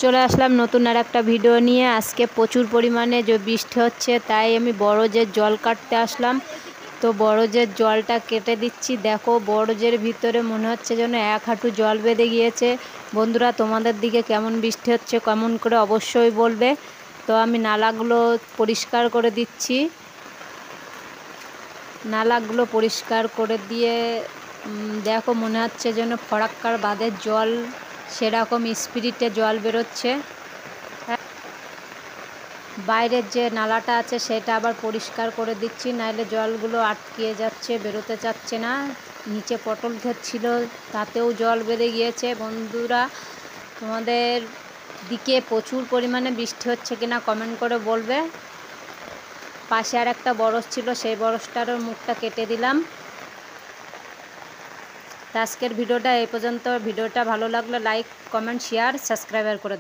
চলে আসলাম নতুন আর একটা ভিডিও নিয়ে। আজকে প্রচুর পরিমাণে যে বৃষ্টি হচ্ছে, তাই আমি বড়জের জল কাটতে আসলাম। তো বড়জের জলটা কেটে দিচ্ছি। দেখো বড়জের ভিতরে মনে হচ্ছে যেন 1 হাঁটু জল বেঁধে গিয়েছে। বন্ধুরা, তোমাদের দিকে কেমন বৃষ্টি হচ্ছে কেমন করে অবশ্যই বলবে। তো আমি নালাগুলো পরিষ্কার করে দিচ্ছি। নালাগুলো পরিষ্কার করে দিয়ে দেখো মনে হচ্ছে যেন ফরাক্কার বাঁধের জল, সেরকম স্পিরিটে জল বেরোচ্ছে। বাইরের যে নালাটা আছে সেটা আবার পরিষ্কার করে দিচ্ছি, নাইলে জলগুলো আটকে যাচ্ছে, বেরোতে চাচ্ছে না। নিচে পটল ক্ষেত ছিল, তাতেও জল বেড়ে গিয়েছে। বন্ধুরা, তোমাদের দিকে প্রচুর পরিমাণে বৃষ্টি হচ্ছে কিনা কমেন্ট করে বলবে। পাশে আর একটা বরস ছিল, সেই বরসটারও মুখটা কেটে দিলাম। আজকের ভিডিওটা এই পর্যন্ত। ভিডিওটা ভালো লাগলে লাইক, কমেন্ট, শেয়ার, সাবস্ক্রাইব করে